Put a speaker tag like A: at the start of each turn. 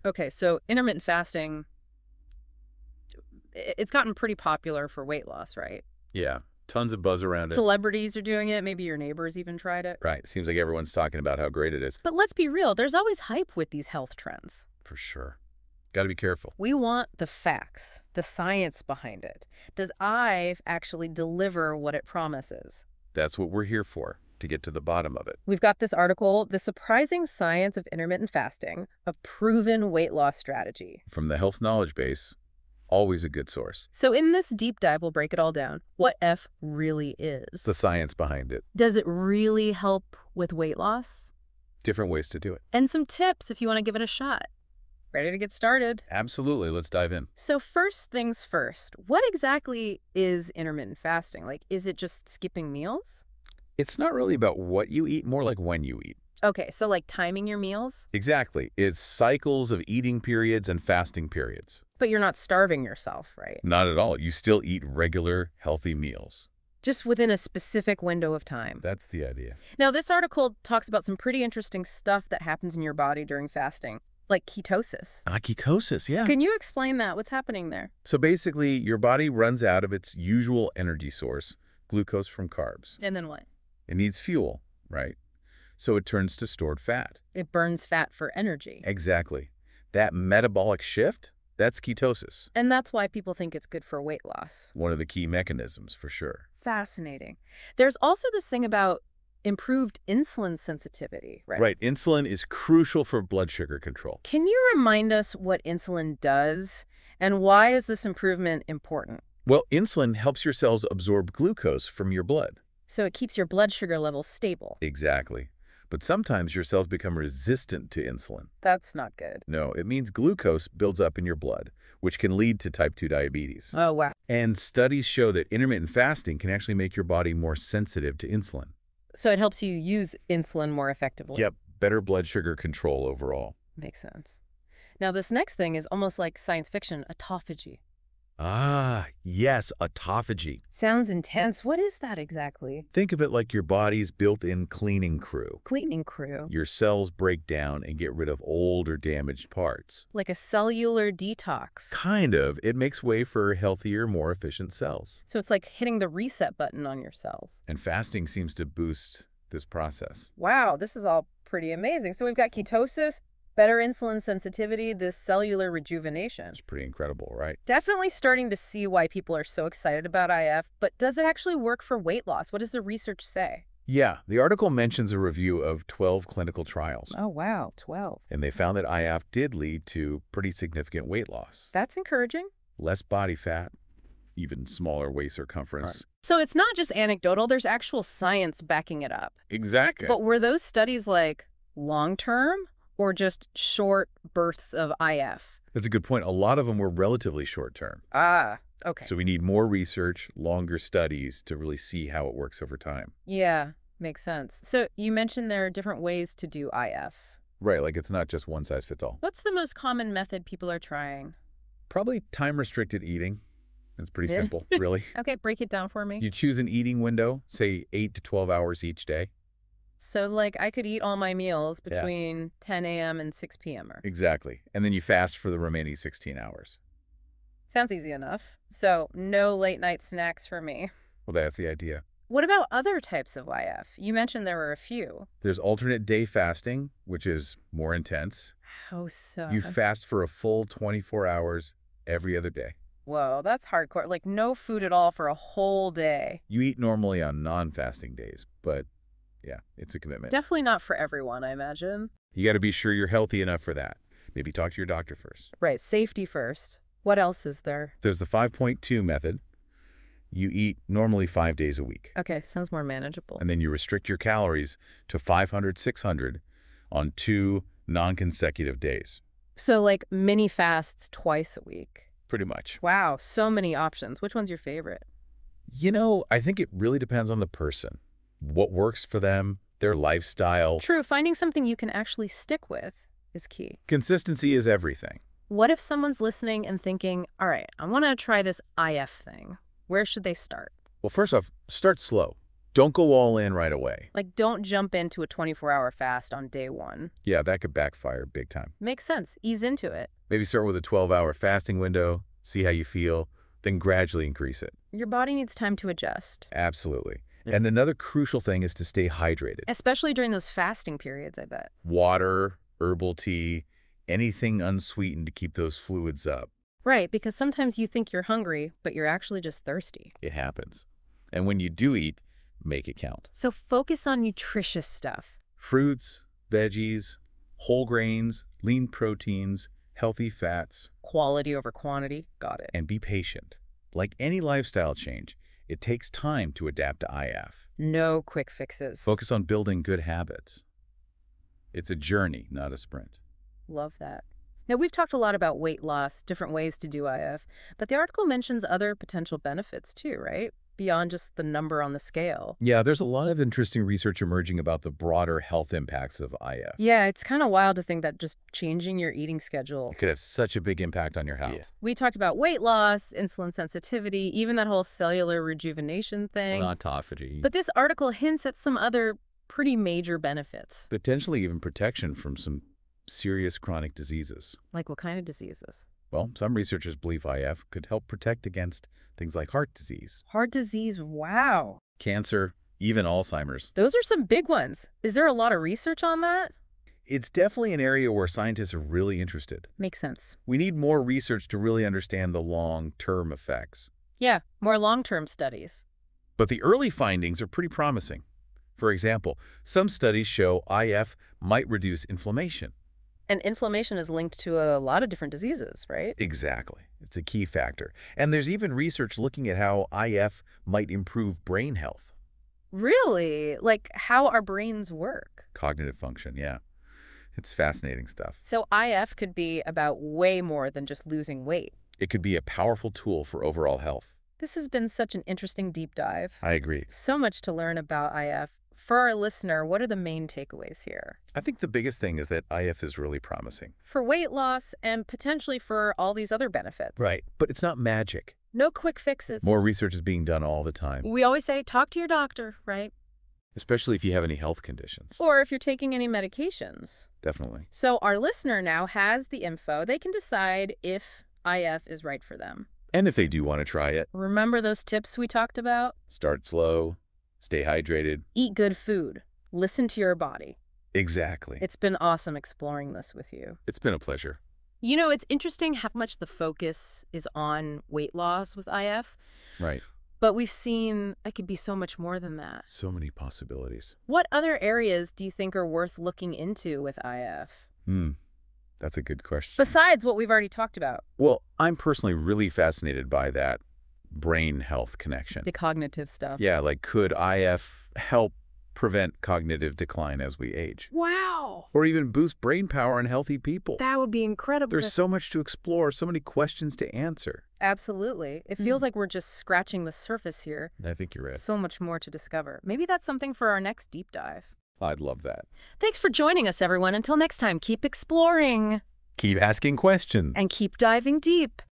A: Okay, so intermittent fasting, it's gotten pretty popular for weight loss, right?
B: Yeah, tons of buzz around it.
A: Celebrities are doing it. Maybe your neighbors even tried it.
B: Right, seems like everyone's talking about how great it is.
A: But let's be real, there's always hype with these health trends.
B: For sure. Got to be careful.
A: We want the facts, the science behind it. Does IVE actually deliver what it promises?
B: That's what we're here for, to get to the bottom of it.
A: We've got this article, The Surprising Science of Intermittent Fasting, a Proven Weight Loss Strategy.
B: From the health knowledge base, always a good source.
A: So in this deep dive, we'll break it all down. What F really is?
B: The science behind it.
A: Does it really help with weight loss?
B: Different ways to do it.
A: And some tips if you want to give it a shot. Ready to get started?
B: Absolutely, let's dive in.
A: So first things first, what exactly is intermittent fasting? Like, is it just skipping meals?
B: It's not really about what you eat, more like when you eat.
A: Okay, so like timing your meals?
B: Exactly. It's cycles of eating periods and fasting periods.
A: But you're not starving yourself, right?
B: Not at all. You still eat regular, healthy meals.
A: Just within a specific window of time.
B: That's the idea.
A: Now, this article talks about some pretty interesting stuff that happens in your body during fasting, like ketosis.
B: Ketosis, yeah.
A: Can you explain that? What's happening there?
B: So basically, your body runs out of its usual energy source, glucose from carbs.
A: And then what?
B: It needs fuel, right? So it turns to stored fat.
A: It burns fat for energy.
B: Exactly. That metabolic shift, that's ketosis.
A: And that's why people think it's good for weight loss.
B: One of the key mechanisms, for sure.
A: Fascinating. There's also this thing about improved insulin sensitivity, right?
B: Right. Insulin is crucial for blood sugar control.
A: Can you remind us what insulin does and why is this improvement important?
B: Well, insulin helps your cells absorb glucose from your blood.
A: So it keeps your blood sugar levels stable.
B: Exactly. But sometimes your cells become resistant to insulin.
A: That's not good.
B: No, it means glucose builds up in your blood, which can lead to type 2 diabetes.
A: Oh, wow.
B: And studies show that intermittent fasting can actually make your body more sensitive to insulin.
A: So it helps you use insulin more effectively.
B: Yep, better blood sugar control overall.
A: Makes sense. Now, this next thing is almost like science fiction, autophagy.
B: Ah, yes, autophagy.
A: Sounds intense. What is that exactly?
B: Think of it like your body's built-in cleaning crew.
A: Cleaning crew.
B: Your cells break down and get rid of old or damaged parts.
A: Like a cellular detox.
B: Kind of. It makes way for healthier, more efficient cells.
A: So it's like hitting the reset button on your cells.
B: And fasting seems to boost this process.
A: Wow, this is all pretty amazing. So we've got ketosis, better insulin sensitivity, this cellular rejuvenation.
B: It's pretty incredible, right?
A: Definitely starting to see why people are so excited about IF, but does it actually work for weight loss? What does the research say?
B: Yeah, the article mentions a review of 12 clinical trials.
A: Oh, wow, 12.
B: And they found that IF did lead to pretty significant weight loss.
A: That's encouraging.
B: Less body fat, even smaller waist circumference.
A: So it's not just anecdotal, there's actual science backing it up.
B: Exactly.
A: But were those studies like long-term or just short bursts of IF?
B: That's a good point. A lot of them were relatively short-term.
A: Ah, okay.
B: So we need more research, longer studies to really see how it works over time.
A: Yeah, makes sense. So you mentioned there are different ways to do IF.
B: Right, like it's not just one size fits all.
A: What's the most common method people are trying?
B: Probably time-restricted eating. It's pretty
A: Yeah.
B: simple, really.
A: Okay, break it down for me.
B: You choose an eating window, say 8 to 12 hours each day.
A: So, like, I could eat all my meals
B: Yeah.
A: between 10 a.m. and 6 p.m.
B: Exactly. And then you fast for the remaining 16 hours.
A: Sounds easy enough. So, no late night snacks for me.
B: Well, that's the idea.
A: What about other types of IF? You mentioned there were a few.
B: There's alternate day fasting, which is more intense.
A: How so?
B: You fast for a full 24 hours every other day.
A: Whoa, that's hardcore. Like, no food at all for a whole day.
B: You eat normally on non-fasting days, but yeah, it's a commitment.
A: Definitely not for everyone, I imagine.
B: You got to be sure you're healthy enough for that. Maybe talk to your doctor first.
A: Right, safety first. What else is there?
B: There's the 5.2 method. You eat normally 5 days a week.
A: Okay, sounds more manageable.
B: And then you restrict your calories to 500, 600 on 2 non-consecutive days.
A: So, like, mini fasts twice a week.
B: Pretty much.
A: Wow, so many options. Which one's your favorite?
B: You know, I think it really depends on the person. What works for them, their lifestyle.
A: True, finding something you can actually stick with is key.
B: Consistency is everything.
A: What if someone's listening and thinking, all right, I want to try this IF thing. Where should they start?
B: Well, first off, start slow. Don't go all in right away.
A: Like, don't jump into a 24-hour fast on day one.
B: Yeah, that could backfire big time.
A: Makes sense. Ease into it.
B: Maybe start with a 12-hour fasting window, see how you feel, then gradually increase it.
A: Your body needs time to adjust.
B: Absolutely. And another crucial thing is to stay hydrated.
A: Especially during those fasting periods, I bet.
B: Water, herbal tea, anything unsweetened to keep those fluids up.
A: Right, because sometimes you think you're hungry, but you're actually just thirsty.
B: It happens. And when you do eat, make it count.
A: So focus on nutritious stuff.
B: Fruits, veggies, whole grains, lean proteins, healthy fats.
A: Quality over quantity. Got it.
B: And be patient. Like any lifestyle change, it takes time to adapt to IF.
A: No quick fixes.
B: Focus on building good habits. It's a journey, not a sprint.
A: Love that. Now, we've talked a lot about weight loss, different ways to do IF, but the article mentions other potential benefits too, right? Beyond just the number on the scale.
B: Yeah, there's a lot of interesting research emerging about the broader health impacts of IF.
A: Yeah, it's kind of wild to think that just changing your eating schedule
B: It could have such a big impact on your health.
A: Yeah. We talked about weight loss, insulin sensitivity, even that whole cellular rejuvenation thing.
B: Autophagy.
A: But this article hints at some other pretty major benefits.
B: Potentially even protection from some serious chronic diseases.
A: Like what kind of diseases?
B: Well, some researchers believe IF could help protect against things like heart disease,
A: Heart disease, wow.
B: cancer, even Alzheimer's.
A: Those are some big ones. Is there a lot of research on that?
B: It's definitely an area where scientists are really interested.
A: Makes sense.
B: We need more research to really understand the long-term effects.
A: Yeah, more long-term studies.
B: But the early findings are pretty promising. For example, some studies show IF might reduce inflammation.
A: And inflammation is linked to a lot of different diseases, right?
B: Exactly. It's a key factor. And there's even research looking at how IF might improve brain health.
A: Really? Like how our brains work.
B: Cognitive function, yeah. It's fascinating stuff.
A: So IF could be about way more than just losing weight.
B: It could be a powerful tool for overall health.
A: This has been such an interesting deep dive.
B: I agree.
A: So much to learn about IF. For our listener, what are the main takeaways here?
B: I think the biggest thing is that IF is really promising.
A: For weight loss and potentially for all these other benefits.
B: Right. But it's not magic.
A: No quick fixes.
B: More research is being done all the time,
A: We always say, talk to your doctor, right?
B: especially if you have any health conditions.
A: Or if you're taking any medications.
B: Definitely.
A: So our listener now has the info. They can decide if IF is right for them.
B: And if they do want to try it,
A: Remember those tips we talked about?
B: start slow, stay hydrated.
A: Eat good food. Listen to your body.
B: Exactly.
A: It's been awesome exploring this with you.
B: It's been a pleasure.
A: You know, it's interesting how much the focus is on weight loss with IF,
B: Right.
A: but we've seen it could be so much more than that.
B: So many possibilities.
A: What other areas do you think are worth looking into with IF?
B: That's a good question.
A: Besides what we've already talked about,
B: Well, I'm personally really fascinated by that brain health connection.
A: the cognitive stuff.
B: Yeah, like could IF help prevent cognitive decline as we age?
A: Wow,
B: Or even boost brain power in healthy people?
A: that would be incredible.
B: There's so much to explore, so many questions to answer.
A: Absolutely. It feels like we're just scratching the surface here.
B: I think you're right.
A: So much more to discover. Maybe that's something for our next deep dive.
B: I'd love that.
A: Thanks for joining us, everyone. Until next time, keep exploring
B: Keep asking questions.
A: and keep diving deep.